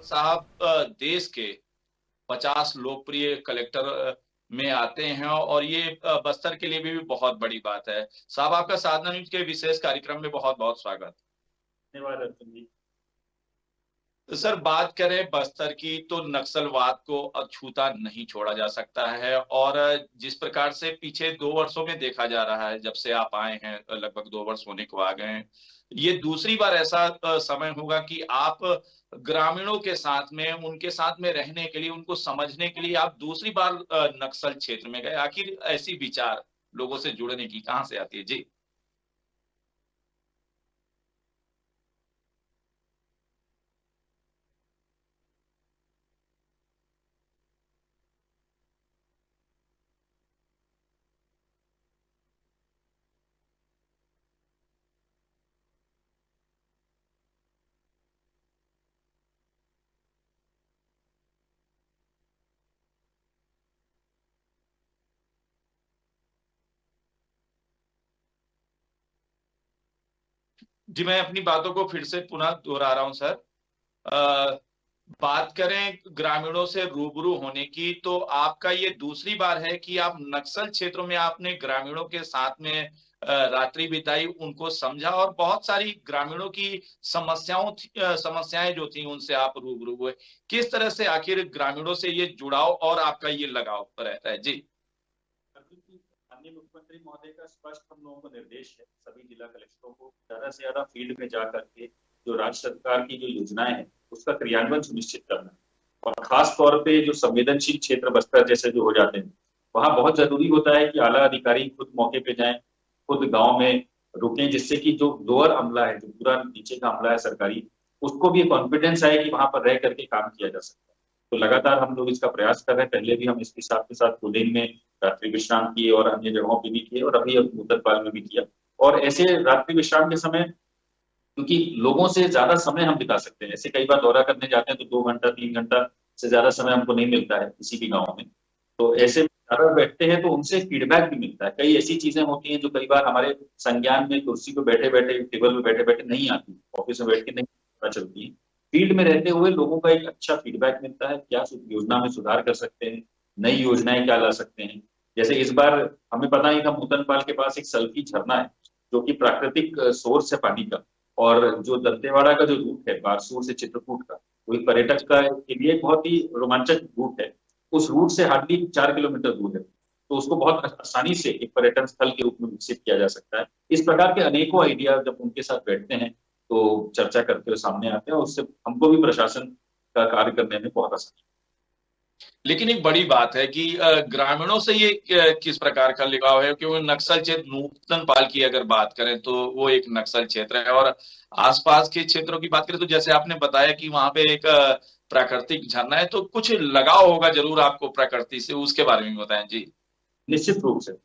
साहब देश के 50 लोकप्रिय कलेक्टर में आते हैं और ये बस्तर के लिए भी बहुत बड़ी बात है। साहब, आपका साधना न्यूज के विशेष कार्यक्रम में बहुत बहुत स्वागत। धन्यवाद अर्जुन जी। तो सर, बात करें बस्तर की तो नक्सलवाद को अछूता नहीं छोड़ा जा सकता है। और जिस प्रकार से पिछले 2 वर्षों में देखा जा रहा है, जब से आप आए हैं, लगभग 2 वर्ष होने को आ गए हैं, ये दूसरी बार ऐसा समय होगा कि आप ग्रामीणों के साथ में, उनके साथ में रहने के लिए, उनको समझने के लिए आप दूसरी बार नक्सल क्षेत्र में गए। आखिर ऐसी विचार लोगों से जुड़ने की कहां से आती है जी? जी, मैं अपनी बातों को फिर से पुनः दोहरा रहा हूं सर। अ, बात करें ग्रामीणों से रूबरू होने की, तो आपका ये दूसरी बार है कि आप नक्सल क्षेत्रों में आपने ग्रामीणों के साथ में रात्रि बिताई, उनको समझा और बहुत सारी ग्रामीणों की समस्याएं जो थी उनसे आप रूबरू हुए। किस तरह से आखिर ग्रामीणों से ये जुड़ाव और आपका ये लगाव रहता है जी? अर्जुन जी, माननीय मुख्यमंत्री महोदय का स्पष्ट हम लोगों को निर्देश है सभी जिला कलेक्टरों को ज्यादा से ज्यादा फील्ड में जा करके जो राज्य सरकार की जो योजनाएं हैं उसका क्रियान्वयन सुनिश्चित करना है। और खास तौर पे जो संवेदनशील क्षेत्र बस्तर जैसे जो हो जाते हैं, वहां बहुत जरूरी होता है कि आला अधिकारी खुद मौके पे जाएं, खुद गांव में रुकें, जिससे कि जो लोअर अमला है, जो पूरा नीचे का अमला है सरकारी, उसको भी कॉन्फिडेंस आए कि वहां पर रह करके काम किया जा सकता है। तो लगातार हम लोग इसका प्रयास कर रहे हैं। पहले भी हम इसके साथ के साथ कुडेन में रात्रि विश्राम किए और अन्य जगहों पे भी किए और अभी अब नूतनपाल में भी किया। और ऐसे रात्रि विश्राम के समय, क्योंकि लोगों से ज्यादा समय हम बिता सकते हैं, ऐसे कई बार दौरा करने जाते हैं तो 2 घंटा 3 घंटा से ज्यादा समय हमको नहीं मिलता है किसी भी गाँव में। तो ऐसे में ज्यादा बैठते हैं तो उनसे फीडबैक भी मिलता है। कई ऐसी चीजें होती हैं जो कई बार हमारे संज्ञान में कुर्सी पे बैठे बैठे, टेबल में बैठे बैठे नहीं आती, ऑफिस में बैठ के नहीं पता चलती है। फील्ड में रहते हुए लोगों का एक अच्छा फीडबैक मिलता है, क्या योजना में सुधार कर सकते हैं, नई योजनाएं क्या ला सकते हैं। जैसे इस बार हमें पता नहीं था, मुतनपाल के पास एक सल्फी झरना है जो कि प्राकृतिक सोर्स है पानी का। और जो दंतेवाड़ा का जो रूट है बारसूर से चित्रकूट का, वो एक पर्यटक का के लिए बहुत ही रोमांचक रूट है। उस रूट से हार्डली 4 किलोमीटर दूर है, तो उसको बहुत आसानी से एक पर्यटन स्थल के रूप में विकसित किया जा सकता है। इस प्रकार के अनेकों आइडिया जब उनके साथ बैठते हैं तो चर्चा करते हुए सामने आते हैं, और उससे हमको भी प्रशासन का कार्य करने में बहुत आसानी। लेकिन एक बड़ी बात है कि ग्रामीणों से ये किस प्रकार का लगाव है, क्योंकि नक्सल क्षेत्र नूतनपाल की अगर बात करें तो वो एक नक्सल क्षेत्र है। और आसपास के क्षेत्रों की बात करें तो जैसे आपने बताया कि वहां पे एक प्राकृतिक झरना है, तो कुछ लगाव होगा जरूर आपको प्रकृति से, उसके बारे में बताएं जी। निश्चित रूप से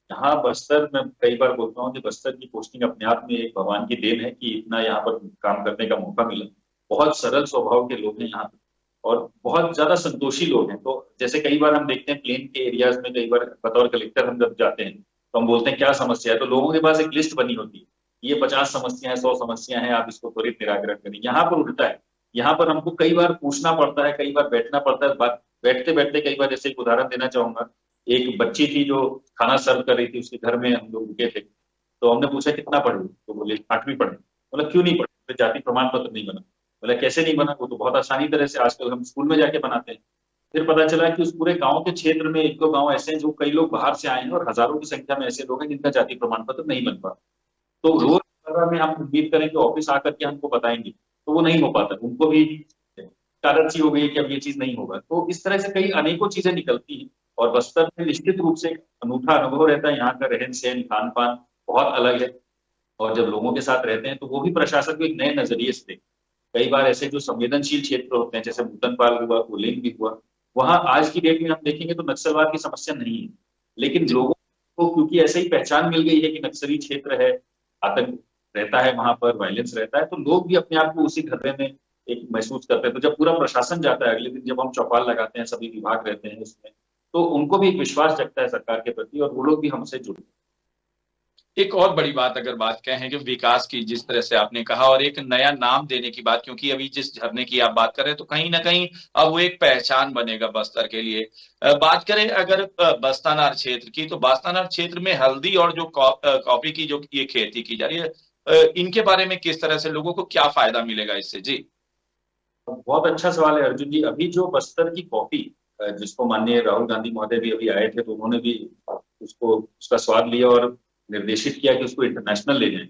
यहाँ बस्तर में कई बार बोलता हूँ कि बस्तर की पोस्टिंग अपने आप में एक भगवान की देन है कि इतना यहाँ पर काम करने का मौका मिला। बहुत सरल स्वभाव के लोग हैं यहाँ पे और बहुत ज्यादा संतोषी लोग हैं। तो जैसे कई बार हम देखते हैं प्लेन के एरियाज में, कई बार बतौर कलेक्टर हम जब जाते हैं तो हम बोलते हैं क्या समस्या है, तो लोगों के पास एक लिस्ट बनी होती है, ये 50 समस्याएं 100 समस्याएं हैं, आप इसको त्वरित निराकरण करें। यहाँ पर उल्टा है। यहाँ पर हमको कई बार पूछना पड़ता है, कई बार बैठना पड़ता है। बात बैठते बैठते कई बार, जैसे एक उदाहरण देना चाहूंगा, एक बच्ची थी जो खाना सर्व कर रही थी, उसके घर में हम लोग रुके थे। तो हमने पूछा कितना पढ़ी, तो बोले 8वीं पढ़े। बोला क्यों नहीं पढ़े, तो जाति प्रमाण पत्र नहीं बना। बोला कैसे नहीं बना, वो तो बहुत आसानी तरह से आजकल हम स्कूल में जाके बनाते हैं। फिर पता चला कि उस पूरे गांव के क्षेत्र में 1-2 गांव ऐसे हैं जो कई लोग बाहर से आए हैं और हजारों की संख्या में ऐसे लोग हैं जिनका जाति प्रमाण पत्र नहीं बन पा। तो जी। रोजमर्रा में हम उम्मीद करें कि ऑफिस आकर के हमको बताएंगे, तो वो नहीं हो पाता। उनको भी आदत सी हो गई है कि अब ये चीज नहीं होगा। तो इस तरह से कई अनेकों चीजें निकलती हैं। और बस्तर में निश्चित रूप से एक अनूठा अनुभव रहता है। यहाँ का रहन सहन खान पान बहुत अलग है। और जब लोगों के साथ रहते हैं तो वो भी प्रशासन को एक नए नजरिए से देखते हैं। कई बार ऐसे जो संवेदनशील क्षेत्र होते हैं, जैसे मुतनपाल हुआ, कुलेन भी हुआ, वहां आज की डेट में हम देखेंगे तो नक्सलवाद की समस्या नहीं है। लेकिन जी। लोगों को क्योंकि ऐसे ही पहचान मिल गई है कि नक्सली क्षेत्र है, आतंक रहता है वहां पर, वायलेंस रहता है, तो लोग भी अपने आप को उसी ढर्रे में एक महसूस करते हैं। तो जब पूरा प्रशासन जाता है अगले दिन, जब हम चौपाल लगाते हैं, सभी विभाग रहते हैं उसमें, तो उनको भी एक विश्वास जगता है सरकार के प्रति और वो लोग भी हमसे जुड़ते हैं। एक और बड़ी बात अगर बात कहें कि विकास की, जिस तरह से आपने कहा, और एक नया नाम देने की बात, क्योंकि अभी जिस झरने की आप बात कर रहे हैं तो कहीं ना कहीं अब वो एक पहचान बनेगा बस्तर के लिए। बात करें अगर बस्तानार क्षेत्र की, तो बस्तानार क्षेत्र में हल्दी और जो कॉफी की जो ये खेती की जा रही है, इनके बारे में किस तरह से लोगों को क्या फायदा मिलेगा इससे जी? बहुत अच्छा सवाल है अर्जुन जी। अभी जो बस्तर की कॉफी, जिसको माननीय राहुल गांधी महोदय भी अभी आए थे, तो उन्होंने भी उसको उसका स्वाद लिया और निर्देशित किया कि उसको इंटरनेशनल ले जाएं।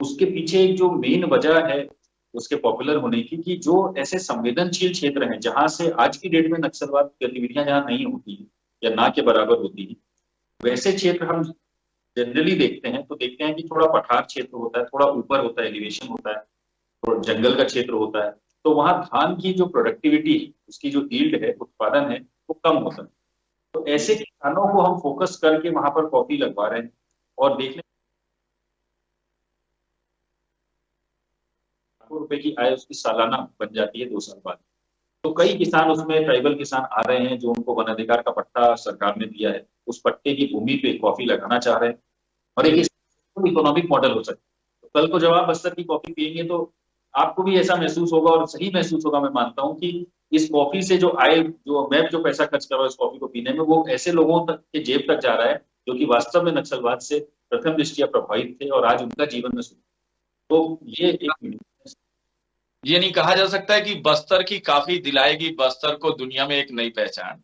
उसके पीछे एक जो मेन वजह है उसके पॉपुलर होने की, कि जो ऐसे संवेदनशील क्षेत्र हैं जहां से आज की डेट में नक्सलवाद गतिविधियां जहां नहीं होती है या ना के बराबर होती है, वैसे क्षेत्र हम जनरली देखते हैं, तो देखते हैं कि थोड़ा पठार क्षेत्र होता है, थोड़ा ऊपर होता है, एलिवेशन होता है, थोड़ा जंगल का क्षेत्र होता है। तो वहां धान की जो प्रोडक्टिविटी है, उसकी जो यील्ड है, उत्पादन है, वो कम होता है। तो ऐसे किसानों को हम फोकस करके वहां पर कॉफी लगवा रहे हैं और देखने लाखों रुपए की आय उसकी सालाना बन जाती है 2 साल बाद। तो कई किसान उसमें, ट्राइबल किसान आ रहे हैं जो उनको वनाधिकार का पट्टा सरकार ने दिया है, उस पट्टे की भूमि पे कॉफी लगाना चाह रहे हैं और एक इकोनॉमिक मॉडल हो सकता है। तो कल को जब आप बस्तर की कॉफी पियेंगे तो आपको भी ऐसा महसूस होगा, और सही महसूस होगा, मैं मानता हूँ कि इस कॉफी से जो आय, जो मैं जो पैसा खर्च कर रहा हूँ इस कॉफी को पीने में, वो ऐसे लोगों तक के जेब तक जा रहा है जो कि वास्तव में नक्सलवाद से प्रथम दृष्टिया प्रभावित थे और आज उनका जीवन में सुधार। तो ये एक, ये नहीं कहा जा सकता है कि बस्तर की काफी दिलाएगी बस्तर को दुनिया में एक नई पहचान?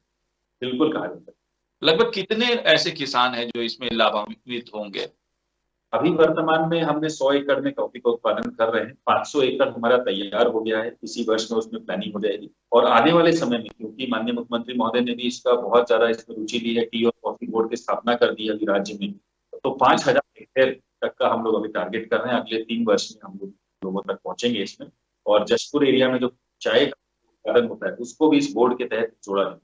बिल्कुल कहा जाता है। लगभग कितने ऐसे किसान हैं जो इसमें लाभान्वित होंगे? अभी वर्तमान में हमने 100 एकड़ में कॉफी का उत्पादन कर रहे हैं। 500 एकड़ हमारा तैयार हो गया है, इसी वर्ष में उसमें प्लानिंग हो जाएगी। और आने वाले समय में, क्योंकि माननीय मुख्यमंत्री महोदय ने भी इसका बहुत ज्यादा इसमें रुचि ली है, टी और कॉफी बोर्ड की स्थापना कर दी है अभी राज्य में, तो 5,000 हेक्टेयर तक का हम लोग अभी टारगेट कर रहे हैं। अगले 3 वर्ष में हम लोग लोगों तक पहुंचेंगे इसमें। और जशपुर एरिया में जो चाय का उत्पादन होता है उसको भी इस बोर्ड के तहत जोड़ा जाए।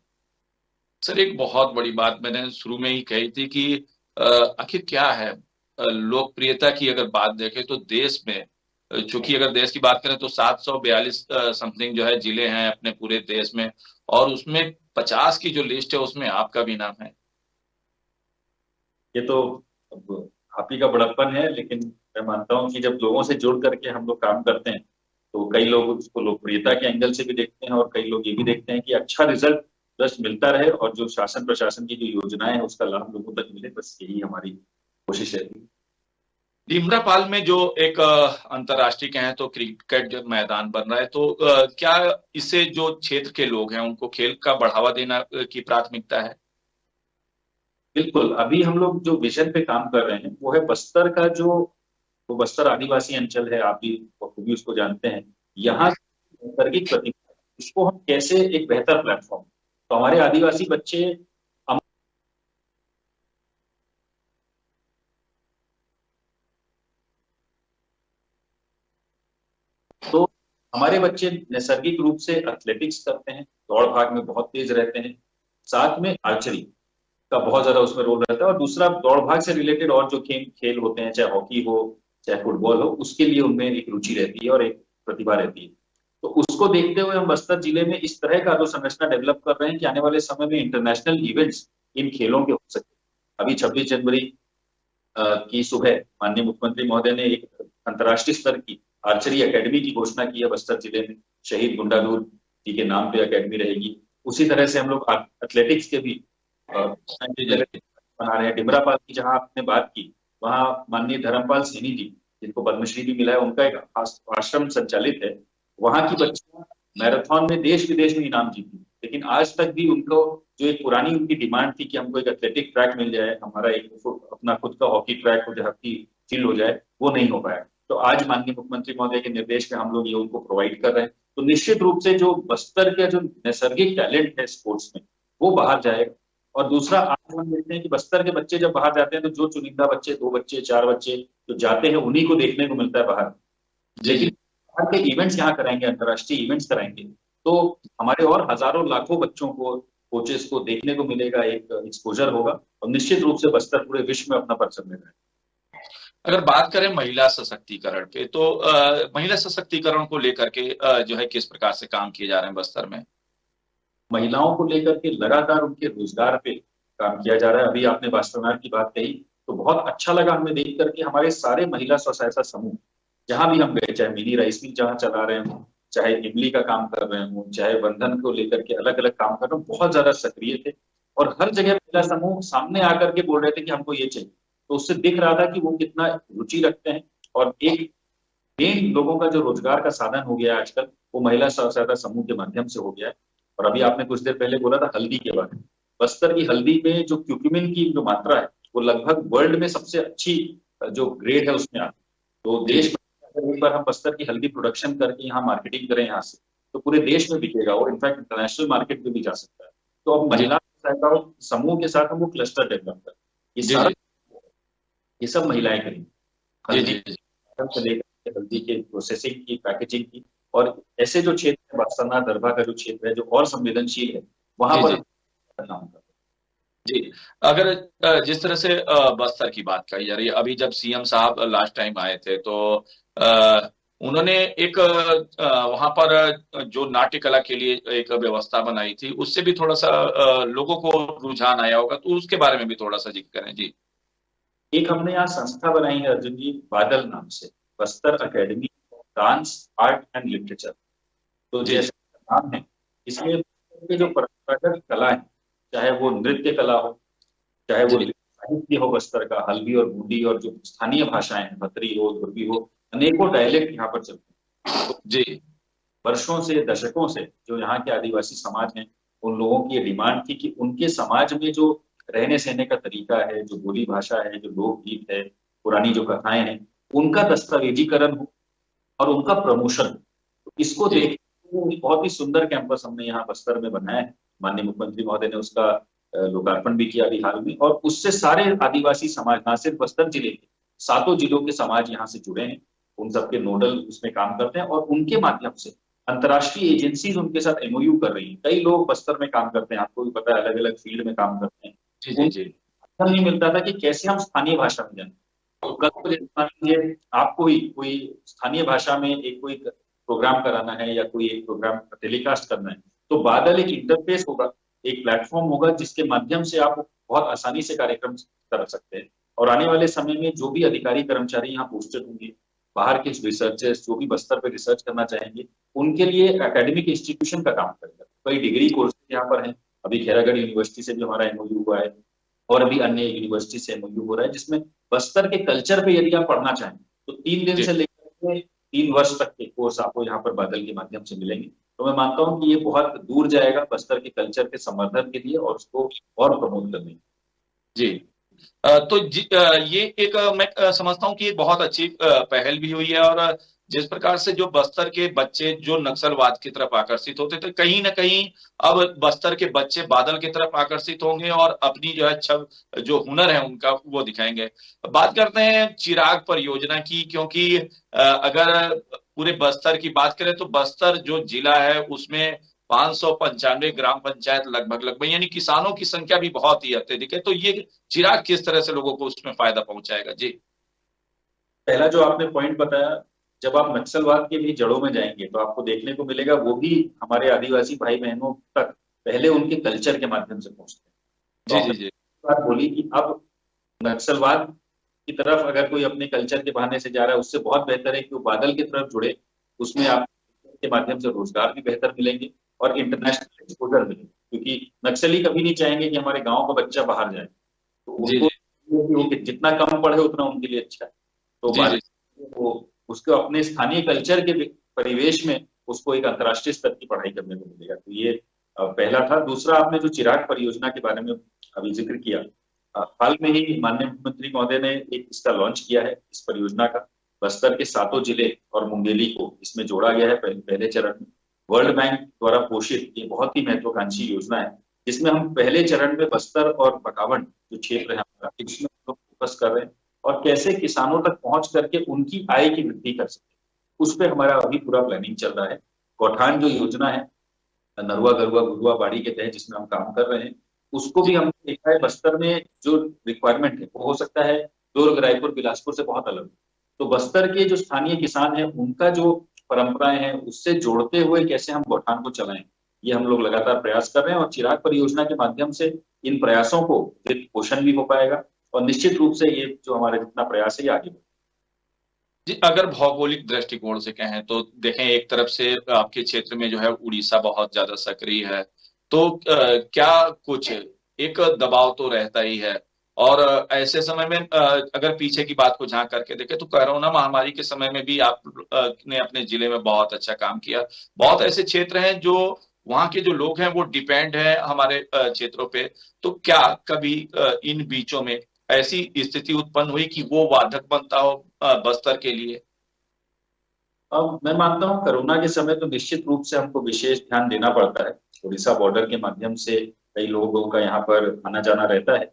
सर, एक बहुत बड़ी बात मैंने शुरू में ही कही थी कि आखिर क्या है लोकप्रियता की अगर बात देखें तो देश में, चूंकि अगर देश की बात करें तो 742 समथिंग जो है जिले हैं अपने पूरे देश में, और उसमें 50 की जो लिस्ट है उसमें आपका भी नाम है। ये तो अब आप ही का बड़प्पन है, लेकिन मैं मानता हूँ कि जब लोगों से जुड़ करके हम लोग काम करते हैं, तो कई लोग उसको लोकप्रियता के एंगल से भी देखते हैं और कई लोग ये भी देखते हैं कि अच्छा रिजल्ट बस मिलता रहे और जो शासन प्रशासन की जो योजनाएं हैं उसका लाभ लोगों तक मिले, बस यही हमारी कोशिश रहती है। डिमरापाल में जो एक अंतर्राष्ट्रीय कहें तो क्रिकेट जो मैदान बन रहा है, तो क्या इससे जो क्षेत्र के लोग हैं उनको खेल का बढ़ावा देना की प्राथमिकता है? बिल्कुल। अभी हम लोग जो विजन पे काम कर रहे हैं वो है बस्तर का जो, वो बस्तर आदिवासी अंचल है, आप भी बखूबी उसको जानते हैं। यहाँ नैसर्गिक प्रतिभा, इसको हम कैसे एक बेहतर प्लेटफॉर्म, तो हमारे आदिवासी बच्चे, तो हमारे बच्चे नैसर्गिक रूप से एथलेटिक्स करते हैं, दौड़ भाग में बहुत तेज रहते हैं, साथ में आर्चरी का बहुत ज्यादा उसमें रोल रहता है, और दूसरा दौड़ भाग से रिलेटेड और जो खेल खेल होते हैं, चाहे हॉकी हो चाहे फुटबॉल हो, उसके लिए उनमें एक रुचि रहती है और एक प्रतिभा रहती है। तो उसको देखते हुए हम बस्तर जिले में इस तरह का अधोसंरचना डेवलप कर रहे हैं कि आने वाले समय में इंटरनेशनल इवेंट्स इन खेलों के हो सके। अभी 26 जनवरी की सुबह माननीय मुख्यमंत्री महोदय ने एक अंतर्राष्ट्रीय स्तर की आर्चरी एकेडमी की घोषणा की है बस्तर जिले में। शहीद गुंडालूर जी के नाम पे एकेडमी रहेगी। उसी तरह से हम लोग एथलेटिक्स के भी जी जी। बना रहे हैं। डिमरापाल की जहां आपने बात की, वहां माननीय धर्मपाल सैनी जी, जिनको पद्मश्री भी मिला है, उनका एक आश्रम संचालित है। वहां की बच्चियां मैराथन में देश विदेश में इनाम जीती, लेकिन आज तक भी उनको जो एक पुरानी उनकी डिमांड थी कि हमको एक एथलेटिक ट्रैक मिल जाए, हमारा एक अपना खुद का हॉकी ट्रैक हो, जहाँ की फील्ड हो जाए, वो नहीं हो पाया। तो आज माननीय मुख्यमंत्री महोदय के निर्देश पे हम लोग ये उनको प्रोवाइड कर रहे हैं। तो निश्चित रूप से जो बस्तर का जो नैसर्गिक टैलेंट है स्पोर्ट्स में, वो बाहर जाएगा। और दूसरा, आज हम देखते हैं कि बस्तर के बच्चे जब बाहर जाते हैं तो जो चुनिंदा बच्चे, 2 बच्चे 4 बच्चे जो जाते हैं, उन्हीं को देखने को मिलता है बाहर। जी लेकिन जी। बाहर के इवेंट्स यहाँ कराएंगे, अंतर्राष्ट्रीय इवेंट्स कराएंगे, तो हमारे और हजारों लाखों बच्चों को, कोचेस को देखने को मिलेगा, एक एक्सपोजर होगा, और निश्चित रूप से बस्तर पूरे विश्व में अपना परचम लहराएगा। अगर बात करें महिला सशक्तिकरण पे, तो महिला सशक्तिकरण को लेकर के जो है किस प्रकार से काम किए जा रहे हैं बस्तर में? महिलाओं को लेकर के लगातार उनके रोजगार पे काम किया जा रहा है। अभी आपने वास्तवनार की बात कही, तो बहुत अच्छा लगा हमें देख करके हमारे सारे महिला स्व सहायता समूह जहां भी हम गए, चाहे मिनी राइस मिल जहाँ चला रहे हों, चाहे इमली का काम कर रहे हों, चाहे बंधन को लेकर के अलग अलग काम कर रहे हों, बहुत ज्यादा सक्रिय थे। और हर जगह महिला समूह सामने आकर के बोल रहे थे कि हमको ये चाहिए। तो उससे दिख रहा था कि वो कितना रुचि रखते हैं। और एक मेन लोगों का जो रोजगार का साधन हो गया है आजकल, वो महिला स्व सहायता समूह के माध्यम से हो गया है। और अभी आपने कुछ देर पहले बोला था हल्दी के बारे में। बस्तर की हल्दी में जो क्यूक्यूमिन की जो मात्रा है, वो लगभग वर्ल्ड में सबसे अच्छी जो ग्रेड है उसमें आती है। तो देश में अगर एक बार हम बस्तर की हल्दी प्रोडक्शन करके यहाँ मार्केटिंग करें यहाँ से, तो पूरे देश में बिकेगा और इनफैक्ट इंटरनेशनल मार्केट में भी जा सकता है। तो अब जी महिला सहायता समूह के साथ हम वो क्लस्टर डेवलप करें, ये जी सारा जी ये सब महिलाएं करेंगी। जी हल्दी जी जी से लेकर हल्दी के प्रोसेसिंग की, पैकेजिंग की। और ऐसे जो क्षेत्र है, बक्सरना दरभा का जो क्षेत्र है जो और संवेदनशील है, वहां जी पर जी हम काम कर जी। अगर जिस तरह से बस्तर की बात कही जा रही है, अभी जब सीएम साहब लास्ट टाइम आए थे तो उन्होंने एक वहां पर जो नाट्य कला के लिए एक व्यवस्था बनाई थी, उससे भी थोड़ा सा लोगों को रुझान आया होगा, तो उसके बारे में भी थोड़ा सा जिक्र करें जी। एक हमने यहाँ संस्था बनाई है अर्जुन जी, बादल नाम से, Bastar academy of dance art and literature. तो जी जी जैसे नाम है, इसलिए बस्तर के जो परंपरागत कला है, चाहे वो नृत्य कला हो, चाहे वो जी साहित्य हो बस्तर का, हल्बी और बूंदी, और जो स्थानीय भाषाएं हैं, भतरी हो, धुरवी हो, अनेकों डायलेक्ट यहाँ पर चलते हैं। तो जी वर्षों से, दशकों से जो यहाँ के आदिवासी समाज हैं, उन लोगों की ये डिमांड थी कि उनके समाज में जो रहने सहने का तरीका है, जो बोली भाषा है, जो लोकगीत है, पुरानी जो कथाएं हैं, उनका दस्तावेजीकरण हो और उनका प्रमोशन हो। तो इसको जी देख बहुत ही सुंदर कैंपस हमने यहाँ बस्तर में बनाया है। माननीय मुख्यमंत्री महोदय ने उसका लोकार्पण भी किया अभी हाल में, और उससे सारे आदिवासी समाज, ना सिर्फ बस्तर जिले के, सातों जिलों के समाज यहाँ से जुड़े हैं। उन सबके नोडल उसमें काम करते हैं, और उनके माध्यम से अंतर्राष्ट्रीय एजेंसीज उनके साथ एमओयू कर रही हैं। कई लोग बस्तर में काम करते हैं, आपको भी पता है, अलग अलग फील्ड में काम करते हैं। जी जी जी उनको नहीं मिलता था कि कैसे हम स्थानीय भाषा में जाएं। तो कल को जैसे मान लीजिए आपको ही कोई स्थानीय भाषा में एक कोई प्रोग्राम कराना है या कोई एक प्रोग्राम टेलीकास्ट करना है, तो बादल एक इंटरफेस होगा, एक प्लेटफॉर्म होगा जिसके माध्यम से आप बहुत आसानी से कार्यक्रम कर सकते हैं। और आने वाले समय में जो भी अधिकारी कर्मचारी यहाँ पोस्टेड होंगे, बाहर के रिसर्चर्स जो भी बस्तर पे रिसर्च करना चाहेंगे, उनके लिए एकेडमिक इंस्टीट्यूशन का काम करेगा। कई डिग्री कोर्सेज यहाँ पर हैं, अभी खैरागढ़ यूनिवर्सिटी से भी हमारा एमओयू हुआ है, और भी अन्य यूनिवर्सिटी से एमओयू हो रहा है, जिसमें बस्तर के कल्चर पे यदि आप पढ़ना चाहें तो 3 दिन जी से लेकर के 3 वर्ष तक के कोर्स आपको यहाँ पर बादल के माध्यम से मिलेंगे। तो मैं मानता हूँ कि ये बहुत दूर जाएगा बस्तर के कल्चर के संवर्धन के लिए और उसको और प्रमोट करने के लिए। जी। तो ये एक मैं समझता हूँ कि एक बहुत अच्छी पहल भी हुई है। और जिस प्रकार से जो बस्तर के बच्चे जो नक्सलवाद की तरफ आकर्षित होते थे, कहीं ना कहीं अब बस्तर के बच्चे बादल की तरफ आकर्षित होंगे और अपनी जो है छब जो हुनर है उनका वो दिखाएंगे। बात करते हैं चिराग परियोजना की, क्योंकि अगर पूरे बस्तर की बात करें तो बस्तर जो जिला है उसमें 595 ग्राम पंचायत लगभग लगभग, यानी किसानों की संख्या भी बहुत ही अत्यधिक है। तो ये चिराग किस तरह से लोगों को उसमें फायदा पहुंचाएगा जी। पहला जो आपने पॉइंट बताया, जब आप नक्सलवाद के भी जड़ों में जाएंगे तो आपको देखने को मिलेगा वो भी हमारे आदिवासी भाई बहनों तक पहले उनके कल्चर के माध्यम से पहुंचते हैं। तो जी जी आपने जी बात बोली कि अब नक्सलवाद की तरफ अगर कोई अपने कल्चर के बहाने से जा रहा है, उससे बहुत बेहतर है कि वो बादल की तरफ जुड़े। उसमें आप के माध्यम से रोजगार भी बेहतर मिलेंगे और इंटरनेशनल एक्सपोजर मिलेंगे, क्योंकि नक्सली कभी नहीं चाहेंगे कि हमारे गांव का बच्चा बाहर जाए। तो जी उनको वो जितना कम पढ़े उतना उनके लिए अच्छा है। तो जी जी बादल वो उसको अपने स्थानीय कल्चर के परिवेश में उसको एक अंतर्राष्ट्रीय स्तर की पढ़ाई करने को मिलेगा। तो ये पहला था। दूसरा, आपने जो चिराग परियोजना के बारे में अभी जिक्र किया, हाल में ही माननीय मुख्यमंत्री महोदय ने एक इसका लॉन्च किया है, इस परियोजना का। बस्तर के सातों जिले और मुंगेली को इसमें जोड़ा गया है पहले चरण में। वर्ल्ड बैंक द्वारा पोषित ये बहुत ही महत्वाकांक्षी योजना है, जिसमें हम पहले चरण में बस्तर और बकावंड जो क्षेत्र है हमारा, इसमें हम लोग फोकस कर रहे हैं और कैसे किसानों तक पहुंच करके उनकी आय की वृद्धि कर सकते हैं, उस पर हमारा अभी पूरा प्लानिंग चल रहा है। गौठान जो योजना है, नरुआ गरुआ गुरुआ बाड़ी के तहत जिसमें हम काम कर रहे हैं, उसको जी भी हमने देखा है बस्तर में जो रिक्वायरमेंट है वो हो सकता है दुर्ग, रायपुर, बिलासपुर से बहुत अलग। तो बस्तर के जो स्थानीय किसान हैं उनका जो परंपराएं हैं उससे जोड़ते हुए कैसे हम गौठान को चलाएं, ये हम लोग लगातार प्रयास कर रहे हैं। और चिराग परियोजना के माध्यम से इन प्रयासों को वित्त पोषण भी हो पाएगा और निश्चित रूप से ये जो हमारा जितना प्रयास है ये आगे बढ़े। जी, अगर भौगोलिक दृष्टिकोण से कहें तो देखें, एक तरफ से आपके क्षेत्र में जो है उड़ीसा बहुत ज्यादा सक्रिय है, तो क्या कुछ एक दबाव तो रहता ही है। और ऐसे समय में अगर पीछे की बात को झांक करके देखें तो कोरोना महामारी के समय में भी आप ने अपने जिले में बहुत अच्छा काम किया। बहुत ऐसे क्षेत्र हैं जो वहां के जो लोग हैं वो डिपेंड है हमारे क्षेत्रों पे। तो क्या कभी इन बीचों में ऐसी स्थिति उत्पन्न हुई कि वो बाधक बनता हो बस्तर के लिए? अब मैं मानता हूँ कोरोना के समय तो निश्चित रूप से हमको विशेष ध्यान देना पड़ता है। उड़ीसा बॉर्डर के माध्यम से कई लोगों का यहाँ पर आना जाना रहता है।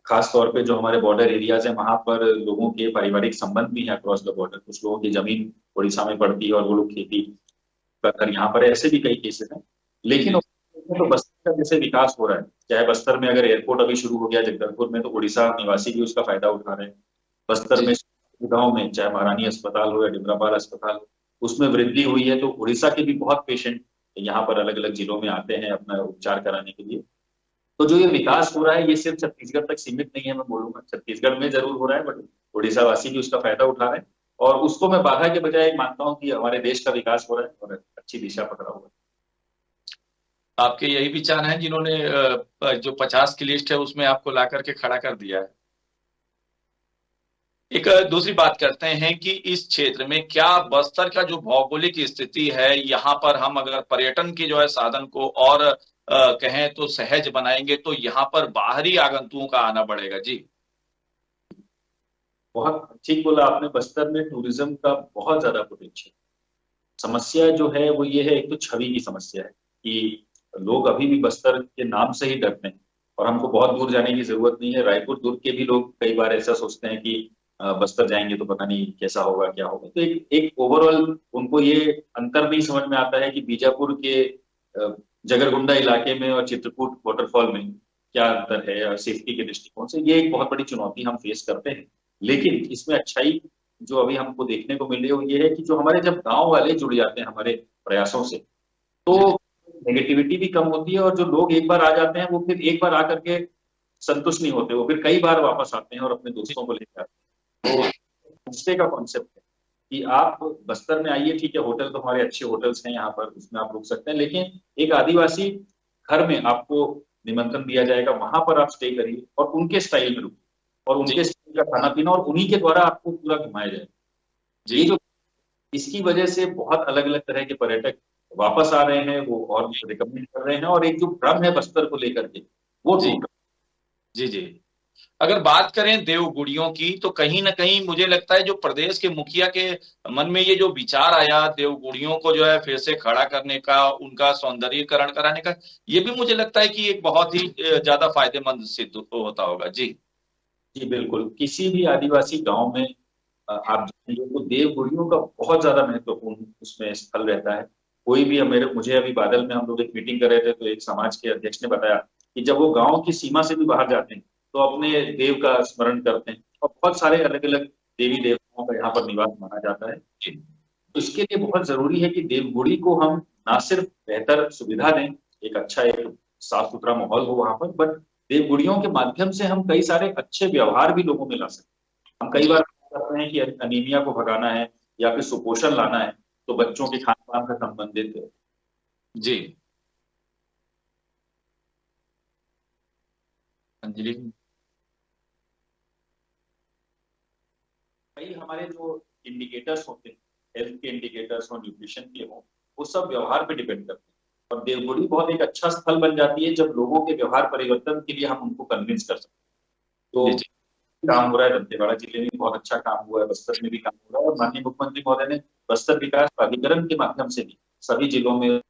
खास तौर पे जो हमारे बॉर्डर एरियाज है वहां पर लोगों के पारिवारिक संबंध भी है अक्रॉस द बॉर्डर। कुछ लोगों की जमीन उड़ीसा में पड़ती है और वो लोग खेती कर यहाँ पर, ऐसे भी कई केसेस हैं। लेकिन जी तो बस्तर का जैसे विकास हो रहा है, चाहे बस्तर में अगर एयरपोर्ट अभी शुरू हो गया जगदलपुर में, तो उड़ीसा निवासी भी उसका फायदा उठा रहे हैं। बस्तर जी में गांव में चाहे महारानी अस्पताल हो या डिमरापाल अस्पताल हो, उसमें वृद्धि हुई है। तो उड़ीसा के भी बहुत पेशेंट यहाँ पर अलग अलग जिलों में आते हैं अपना उपचार कराने के लिए। तो जो ये विकास हो रहा है ये सिर्फ छत्तीसगढ़ तक सीमित नहीं है। मैं बोलूंगा छत्तीसगढ़ में जरूर हो रहा है, बट उड़ीसा वासी भी उसका फायदा उठा रहे हैं। और उसको मैं बाधा के बजाय मानता हूँ कि हमारे देश का विकास हो रहा है और अच्छी दिशा पकड़ा हुआ है। आपके यही विचार हैं जिन्होंने जो 50 की लिस्ट है उसमें आपको ला करके खड़ा कर दिया है। एक दूसरी बात करते हैं कि इस क्षेत्र में क्या बस्तर का जो भौगोलिक स्थिति है, यहाँ पर हम अगर पर्यटन के जो है साधन को और कहें तो सहज बनाएंगे तो यहाँ पर बाहरी आगंतुकों का आना बढ़ेगा? जी बहुत ठीक बोला आपने। बस्तर में टूरिज्म का बहुत ज्यादा पोटेंशियल। समस्या जो है वो ये है, एक तो छवि की समस्या है कि लोग अभी भी बस्तर के नाम से ही डरते हैं। और हमको बहुत दूर जाने की जरूरत नहीं है। रायपुर दुर्ग के भी लोग कई बार ऐसा सोचते हैं कि बस्तर जाएंगे तो पता नहीं कैसा होगा क्या होगा। तो एक ओवरऑल उनको ये अंतर नहीं समझ में आता है कि बीजापुर के जगरगुंडा इलाके में और चित्रकूट वाटरफॉल में क्या अंतर है। और सेफ्टी के दृष्टिकोण से ये एक बहुत बड़ी चुनौती हम फेस करते हैं। लेकिन इसमें अच्छाई जो अभी हमको देखने को मिल रही है वो ये है कि जो हमारे जब गांव वाले जुड़ जाते हैं हमारे प्रयासों से, तो जी नेगेटिविटी भी कम होती है। और जो लोग एक बार आ जाते हैं वो फिर एक बार आकर के संतुष्ट नहीं होते, वो फिर कई बार वापस आते हैं और अपने जी दोस्तों को लेकर आते हैं। तो होमस्टे का कॉन्सेप्ट है कि आप बस्तर में आइए, ठीक है, होटल तो हमारे अच्छे होटल्स हैं यहाँ पर, उसमें आप रुक सकते हैं। लेकिन एक आदिवासी घर में आपको निमंत्रण दिया जाएगा, वहां पर आप स्टे करिए और उनके स्टाइल में रुकिए और जी उनके स्टाइल का खाना पीना, और उन्हीं के द्वारा आपको पूरा घुमाया जाएगा। जी ये जो इसकी वजह से बहुत अलग अलग तरह के पर्यटक वापस आ रहे हैं, वो और रिकमेंड कर रहे हैं, और एक जो भ्रम है बस्तर को लेकर के वो जी टूट जी जी। अगर बात करें देवगुड़ियों की तो कहीं ना कहीं मुझे लगता है जो प्रदेश के मुखिया के मन में ये जो विचार आया देवगुड़ियों को जो है फिर से खड़ा करने का, उनका सौंदर्यीकरण कराने का, ये भी मुझे लगता है कि एक बहुत ही ज्यादा फायदेमंद सिद्ध होता होगा। जी जी बिल्कुल। किसी भी आदिवासी गांव में आप जाएंगे तो देवगुड़ियों का बहुत ज्यादा महत्वपूर्ण उसमें स्थल रहता है। कोई भी मेरे मुझे अभी बादल में हम लोग एक मीटिंग कर रहे थे तो एक समाज के अध्यक्ष ने बताया कि जब वो गांव की सीमा से भी बाहर जाते हैं तो अपने देव का स्मरण करते हैं। और बहुत सारे अलग अलग देवी देवताओं का यहाँ पर निवास माना जाता है। जी तो इसके लिए बहुत जरूरी है कि देवगुड़ी को हम ना सिर्फ बेहतर सुविधा दें, एक अच्छा एक साफ सुथरा माहौल हो वहां पर, बट देवगुड़ियों के माध्यम से हम कई सारे अच्छे व्यवहार भी लोगों में ला सकते हैं। हम कई जी बार करते हैं कि अनीमिया को भगाना है या फिर सुपोषण लाना है, तो बच्चों के खान पान से संबंधित जी अंजलि। कई हमारे जो इंडिकेटर्स होते हैं, हेल्थ के इंडिकेटर्स हो, न्यूट्रिशन के हो, वो सब व्यवहार पे डिपेंड करते हैं। और देवगुड़ी बहुत एक अच्छा स्थल बन जाती है जब लोगों के व्यवहार परिवर्तन के लिए हम उनको कन्विंस कर सकते हैं। जी तो जी काम हो रहा है, दंतेवाड़ा जिले में बहुत अच्छा काम हुआ है, बस्तर में भी काम हो रहा है। और माननीय मुख्यमंत्री महोदय ने बस्तर विकास प्राधिकरण के माध्यम से भी सभी जिलों में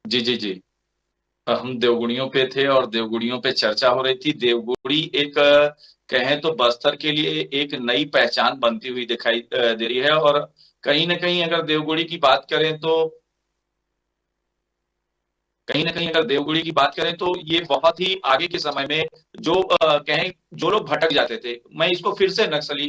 जी जी जी। हम देवगुड़ियों पे थे और देवगुड़ियों पे चर्चा हो रही थी। देवगुड़ी एक कहें तो बस्तर के लिए एक नई पहचान बनती हुई दिखाई दे रही है। और कहीं ना कहीं अगर देवगुड़ी की बात करें तो कहीं ना कहीं अगर देवगुड़ी की बात करें तो ये बहुत ही आगे के समय में जो कहें जो लोग भटक जाते थे, मैं इसको फिर से नक्सली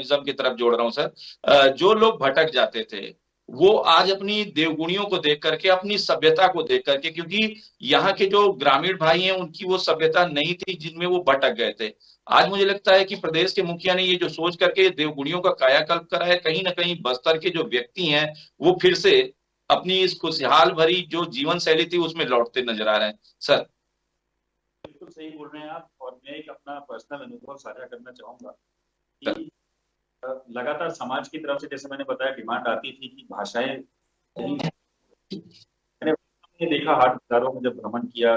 इज्म की तरफ जोड़ रहा हूं सर, जो लोग भटक जाते थे वो आज अपनी देवगुणियों को देख करके, अपनी सभ्यता को देख करके, क्योंकि यहाँ के जो ग्रामीण भाई हैं उनकी वो सभ्यता नहीं थी जिनमें वो भटक गए थे। आज मुझे लगता है कि प्रदेश के मुखिया ने ये जो सोच करके देवगुणियों का कायाकल्प करा है, कहीं ना कहीं बस्तर के जो व्यक्ति हैं वो फिर से अपनी इस खुशहाल भरी जो जीवन शैली थी उसमें लौटते नजर आ रहे हैं सर। बिल्कुल सही बोल रहे हैं आप। और मैं एक अपना पर्सनल अनुभव साझा करना चाहूंगा सर, कि लगातार समाज की तरफ से, जैसे मैंने बताया, डिमांड आती थी कि भाषाएं कहीं। मैंने देखा हाट बाजारों में जब भ्रमण किया,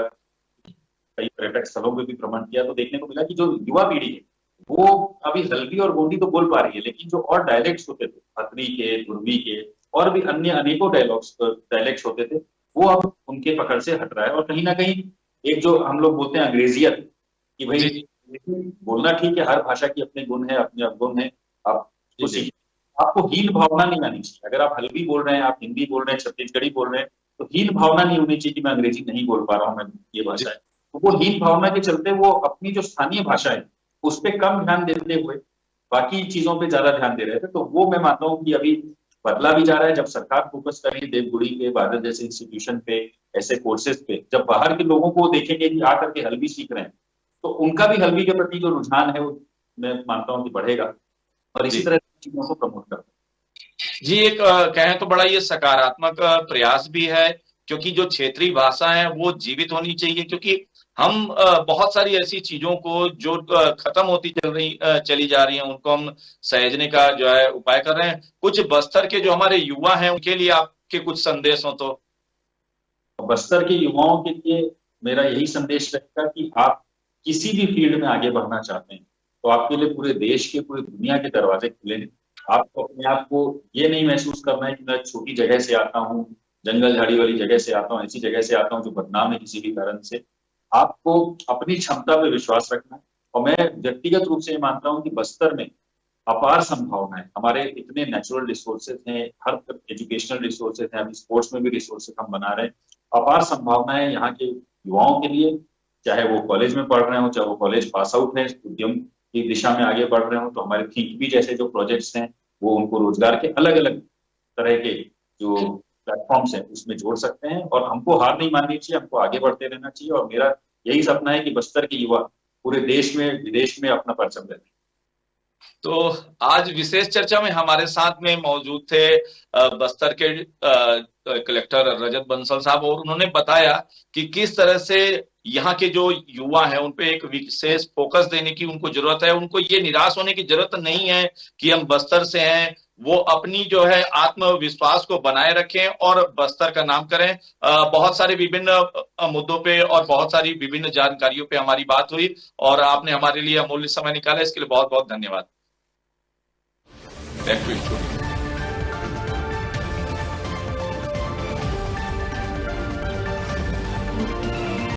कई पर्यटक स्थलों में भी भ्रमण किया, तो देखने को मिला कि जो युवा पीढ़ी है वो अभी हल्बी और गोंडी तो बोल पा रही है, लेकिन जो और डायलेक्ट्स होते थे, खतरी के, पूर्वी के और भी अन्य अनेकों डायलेक्ट्स होते थे, वो अब उनके पकड़ से हट रहा है। और कहीं ना कहीं एक जो हम लोग बोलते हैं अंग्रेजियत, कि भाई जी बोलना ठीक है, हर भाषा की अपने गुण है, अपने अवगुण है, आप जी उसको जी सीख। आपको हीन भावना नहीं आनी चाहिए। अगर आप हल्बी बोल रहे हैं, आप हिंदी बोल रहे हैं, छत्तीसगढ़ी बोल रहे हैं, तो हीन भावना नहीं होनी चाहिए कि मैं अंग्रेजी नहीं बोल पा रहा हूँ, मैं ये जी भाषा है। तो वो हीन भावना के चलते वो अपनी जो स्थानीय भाषा है उस पर कम ध्यान देते हुए बाकी चीजों पे ज्यादा ध्यान दे रहे थे। तो वो मैं मानता हूँ कि अभी बदला भी जा रहा है। जब सरकार फोकस करेगी देवगुड़ी पे, बादल जैसे इंस्टीट्यूशन पे, ऐसे कोर्सेज पे, जब बाहर के लोगों को देखेंगे कि आकर के हल्बी सीख रहे हैं, तो उनका भी हल्बी के प्रति जो रुझान है वो मैं मानता हूँ कि बढ़ेगा। और इसी जी तरह चीजों को प्रमोट करता जी। एक कहें तो बड़ा ये सकारात्मक प्रयास भी है, क्योंकि जो क्षेत्रीय भाषा है वो जीवित होनी चाहिए। क्योंकि हम बहुत सारी ऐसी चीजों को जो खत्म होती चली जा रही हैं उनको हम सहेजने का जो है उपाय कर रहे हैं। कुछ बस्तर के जो हमारे युवा हैं उनके लिए आपके कुछ संदेश हो तो। हूँ। बस्तर के युवाओं के लिए मेरा यही संदेश रहेगा कि आप किसी भी फील्ड में आगे बढ़ना चाहते हैं तो आपके लिए पूरे देश के, पूरी दुनिया के दरवाजे खुले हैं। आपको अपने आप को ये नहीं महसूस करना है कि मैं छोटी जगह से आता हूँ, जंगल झाड़ी वाली जगह से आता हूँ, ऐसी जगह से आता हूँ जो बदनाम है किसी भी कारण से। आपको अपनी क्षमता पे विश्वास रखना है। और मैं व्यक्तिगत रूप से ये मानता हूँ कि बस्तर में अपार संभावनाएं, हमारे इतने नेचुरल रिसोर्सेज हैं, हर एजुकेशनल रिसोर्सेज हैं, अभी स्पोर्ट्स में भी रिसोर्सेज हम बना रहे हैं। अपार संभावनाएं यहाँ के युवाओं के लिए, चाहे वो कॉलेज में पढ़ रहे हो, चाहे वो कॉलेज पास आउट है, उद्यम की दिशा में आगे बढ़ रहे हो, तो हमारे थिंक भी जैसे जो प्रोजेक्ट्स हैं वो उनको रोजगार के अलग अलग तरह के जो प्लेटफॉर्म्स हैं उसमें जोड़ सकते हैं। और हमको हार नहीं माननी चाहिए, हमको आगे बढ़ते रहना चाहिए। और मेरा यही सपना है कि बस्तर के युवा पूरे देश में, विदेश में अपना परचम लहराएं। तो आज विशेष चर्चा में हमारे साथ में मौजूद थे बस्तर के कलेक्टर रजत बंसल साहब, और उन्होंने बताया कि किस तरह से यहाँ के जो युवा हैं उन पे एक विशेष फोकस देने की उनको जरूरत है। उनको ये निराश होने की जरूरत नहीं है कि हम बस्तर से हैं। वो अपनी जो है आत्मविश्वास को बनाए रखें और बस्तर का नाम करें। बहुत सारे विभिन्न मुद्दों पे और बहुत सारी विभिन्न जानकारियों पे हमारी बात हुई, और आपने हमारे लिए अमूल्य समय निकाला, इसके लिए बहुत बहुत धन्यवाद। Back to studio.